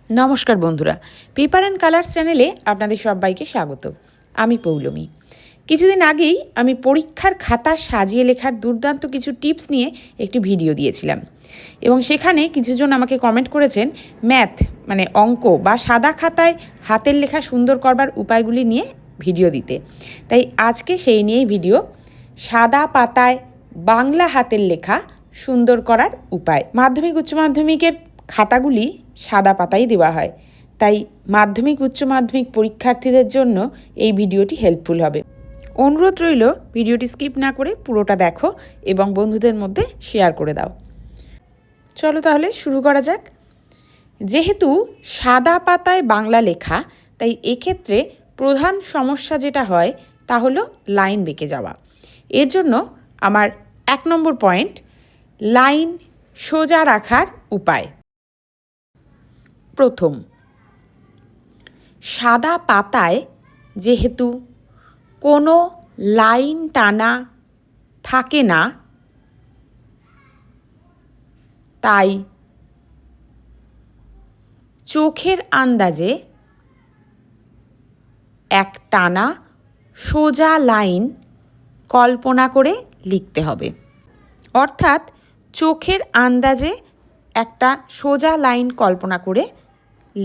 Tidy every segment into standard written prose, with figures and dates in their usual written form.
নমস্কার বন্ধুরা, paper and colours চ্যানেলে আপনাদের সবাইকে স্বাগত। আমি পৌলমী। কিছুদিন আগেই আমি পরীক্ষার খাতা সাজিয়ে লেখার দুর্দান্ত কিছু টিপস নিয়ে একটি ভিডিও দিয়েছিলাম এবং সেখানে কিছুজন আমাকে কমেন্ট করেছেন ম্যাথ মানে অঙ্ক বা সাদা খাতায় হাতের লেখা সুন্দর করবার উপায়গুলি নিয়ে ভিডিও দিতে। তাই আজকে সেই নিয়েই ভিডিও, সাদা পাতায় বাংলা হাতের লেখা সুন্দর করার উপায়। মাধ্যমিক উচ্চ মাধ্যমিকের খাতাগুলি সাদা পাতাই দেওয়া হয়, তাই মাধ্যমিক উচ্চ মাধ্যমিক পরীক্ষার্থীদের জন্য এই ভিডিওটি হেল্পফুল হবে। অনুরোধ রইল ভিডিওটি স্কিপ না করে পুরোটা দেখো এবং বন্ধুদের মধ্যে শেয়ার করে দাও। চলো তাহলে শুরু করা যাক। যেহেতু সাদা পাতায় বাংলা লেখা, তাই এক্ষেত্রে প্রধান সমস্যা যেটা হয় তা হলো লাইন বেঁকে যাওয়া। এর জন্য আমার 1 নম্বর পয়েন্ট, লাইন সোজা রাখার উপায়। প্রথম, সাদা পাতায় যেহেতু কোনো লাইন টানা থাকে না, তাই চোখের আন্দাজে এক টানা সোজা লাইন কল্পনা করে লিখতে হবে। অর্থাৎ চোখের আন্দাজে একটা সোজা লাইন কল্পনা করে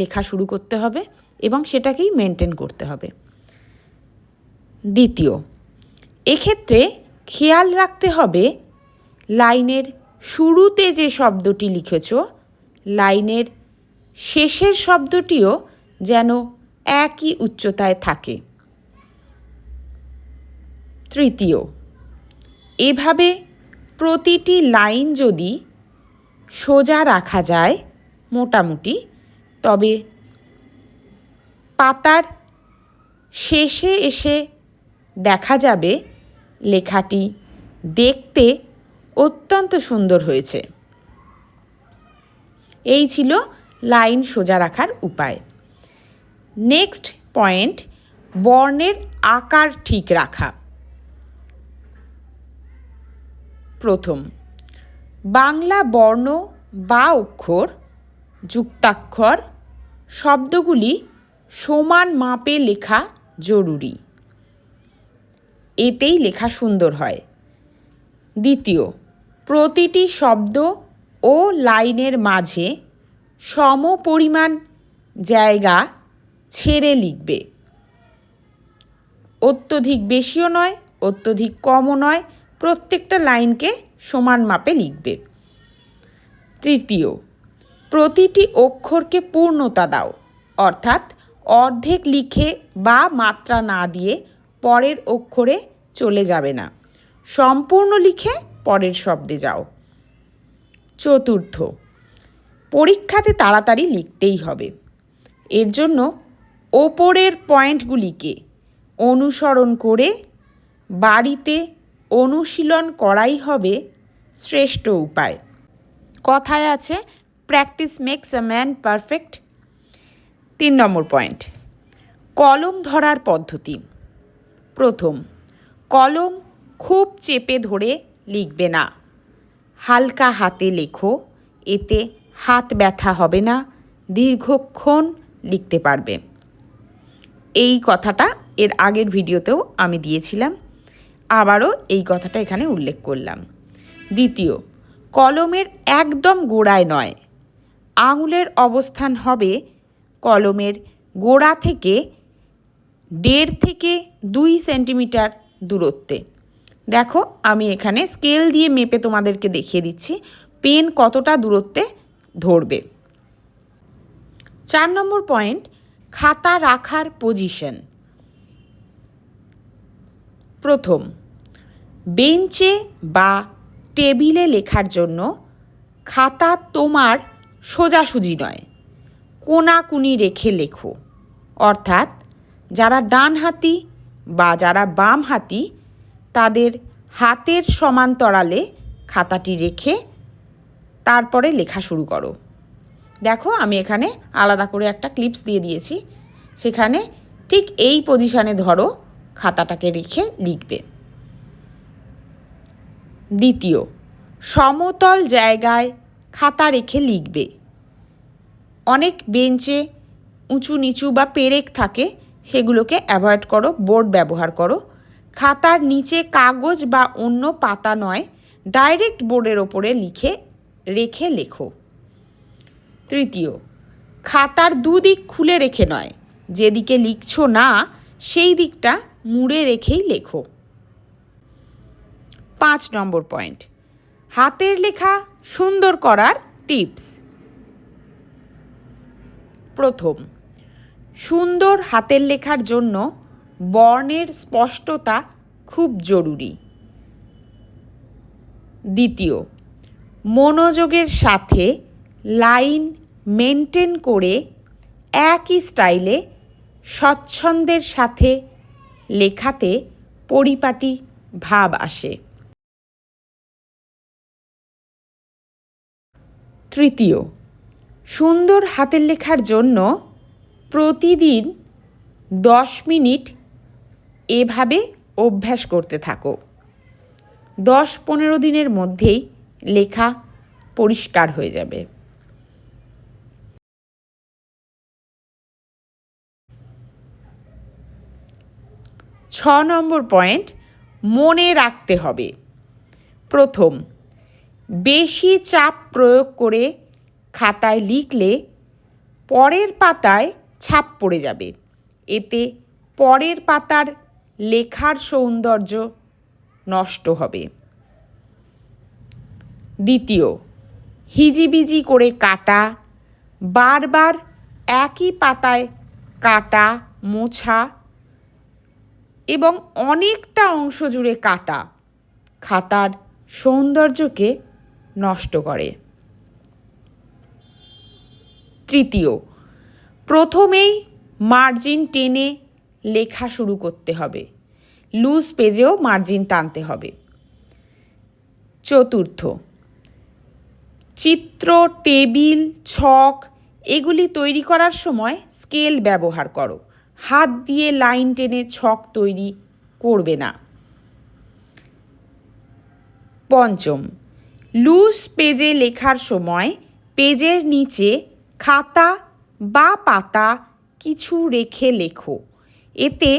লেখা শুরু করতে হবে এবং সেটাকেই মেনটেন করতে হবে। দ্বিতীয়, এক্ষেত্রে খেয়াল রাখতে হবে লাইনের শুরুতে যে শব্দটি লিখেছ, লাইনের শেষের শব্দটিও যেন একই উচ্চতায় থাকে। তৃতীয়, এভাবে প্রতিটি লাইন যদি সোজা রাখা যায় মোটামুটি, তবে পাতার শেষে এসে দেখা যাবে লেখাটি দেখতে অত্যন্ত সুন্দর হয়েছে। এই ছিল লাইন সোজা রাখার উপায়। নেক্সট পয়েন্ট, বর্ণের আকার ঠিক রাখা। প্রথম, বাংলা বর্ণ বা অক্ষর, যুক্তাক্ষর শব্দগুলি সমান মাপে লেখা জরুরি, এতেই লেখা সুন্দর হয়। দ্বিতীয়, প্রতিটি শব্দ ও লাইনের মাঝে সম পরিমাণ জায়গা ছেড়ে লিখবে। অত্যধিক বেশিও নয়, অত্যধিক কমও নয়, প্রত্যেকটা লাইনকে সমান মাপে লিখবে। তৃতীয়, প্রতিটি অক্ষরকে পূর্ণতা দাও, অর্থাৎ অর্ধেক লিখে বা মাত্রা না দিয়ে পরের অক্ষরে চলে যাবে না, সম্পূর্ণ লিখে পরের শব্দে যাও। চতুর্থ, পরীক্ষাতে তাড়াতাড়ি লিখতেই হবে, এর জন্য ওপরের পয়েন্টগুলিকে অনুসরণ করে বাড়িতে অনুশীলন করাই হবে শ্রেষ্ঠ উপায়। কথায় আছে, practice makes a man perfect. 3 number point, কলম ধরার পদ্ধতি। প্রথম, কলম খুব চেপে ধরে লিখবে না, হালকা হাতে লেখো, এতে হাত ব্যথা হবে না, দীর্ঘক্ষণ লিখতে পারবে। এই কথাটা এর আগের ভিডিওতেও আমি দিয়েছিলাম, আবারও এই কথাটা এখানে উল্লেখ করলাম। দ্বিতীয়, কলমের একদম গোড়ায় নয়, আঙুলের অবস্থান হবে কলমের গোড়া থেকে 1.5 থেকে 2 সেন্টিমিটার দূরত্বে। দেখো, আমি এখানে স্কেল দিয়ে মেপে তোমাদেরকে দেখিয়ে দিচ্ছি পেন কতটা দূরত্বে ধরবে। 4 নম্বর পয়েন্ট, খাতা রাখার পজিশন। প্রথম, বেঞ্চে বা টেবিলে লেখার জন্য খাতা তোমার সোজাসুজি নয়, কোনাকুনি রেখে লেখো। অর্থাৎ যারা ডান হাতি বা যারা বাম হাতি, তাদের হাতের সমান্তরালে খাতাটি রেখে তারপরে লেখা শুরু করো। দেখো, আমি এখানে আলাদা করে একটা ক্লিপস দিয়ে দিয়েছি, সেখানে ঠিক এই পজিশানে ধরো খাতাটাকে রেখে লিখবে। দ্বিতীয়, সমতল জায়গায় খাতা রেখে লিখবে। অনেক বেঞ্চে উঁচু নিচু বা পেরেক থাকে, সেগুলোকে অ্যাভয়েড করো, বোর্ড ব্যবহার করো। খাতার নিচে কাগজ বা অন্য পাতা নয়, ডাইরেক্ট বোর্ডের ওপরে রেখে লেখো। তৃতীয়, খাতার দুদিক খুলে রেখে নয়, যেদিকে লিখছো না সেই দিকটা মুড়ে রেখেই লেখো। 5 নম্বর পয়েন্ট, হাতের লেখা সুন্দর করার টিপস। প্রথম, সুন্দর হাতের লেখার জন্য বর্ণের স্পষ্টতা খুব জরুরি। দ্বিতীয়, মনোযোগের সাথে লাইন মেনটেন করে একই স্টাইলে স্বচ্ছন্দের সাথে লেখাতে পরিপাটি ভাব আসে। তৃতীয়, সুন্দর হাতের লেখার জন্য প্রতিদিন 10 মিনিট এভাবে অভ্যাস করতে থাকো। 10-15 দিনের মধ্যেই লেখা পরিষ্কার হয়ে যাবে। 6 নম্বর পয়েন্ট, মনে রাখতে হবে। প্রথম, বেশি চাপ প্রয়োগ করে খাতায় লিখলে পরের পাতায় ছাপ পড়ে যাবে, এতে পরের পাতার লেখার সৌন্দর্য নষ্ট হবে। দ্বিতীয়, হিজিবিজি করে কাটা, বারবার একই পাতায় কাটা, মোছা এবং অনেকটা অংশ জুড়ে কাটা খাতার সৌন্দর্যকে নষ্ট করে। তৃতীয়, প্রথমেই মার্জিন টেনে লেখা শুরু করতে হবে, লুজ পেজেও মার্জিন টানতে হবে। চতুর্থ, চিত্র, টেবিল, ছক এগুলি তৈরি করার সময় স্কেল ব্যবহার করো, হাত দিয়ে লাইন টেনে ছক তৈরি করবে না। পঞ্চম, লুজ পেজে লেখার সময় পেজের নিচে খাতা বা পাতা কিছু রেখে লেখো, এতে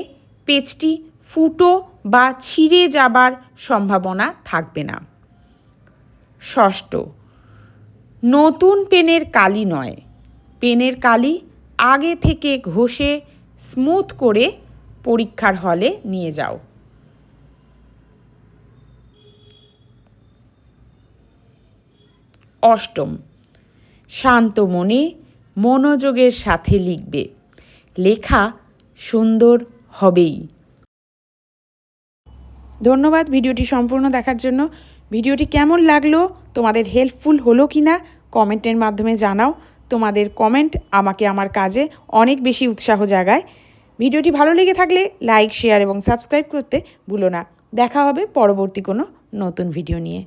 পেজটি ফুটো বা ছিঁড়ে যাবার সম্ভাবনা থাকবে না। ষষ্ঠ, নতুন পেনের কালি নয়, পেনের কালি আগে থেকে ঘষে স্মুথ করে পরীক্ষার হলে নিয়ে যাও। অষ্টম, শান্ত মনে মনোযোগের সাথে লিখবে, লেখা সুন্দর হবেই। ধন্যবাদ ভিডিওটি সম্পূর্ণ দেখার জন্য। ভিডিওটি কেমন লাগলো, তোমাদের হেল্পফুল হলো কি না কমেন্টের মাধ্যমে জানাও। তোমাদের কমেন্ট আমাকে আমার কাজে অনেক বেশি উৎসাহ জাগায়। ভিডিওটি ভালো লেগে থাকলে লাইক, শেয়ার এবং সাবস্ক্রাইব করতে ভুলো না। দেখা হবে পরবর্তী কোনো নতুন ভিডিও নিয়ে।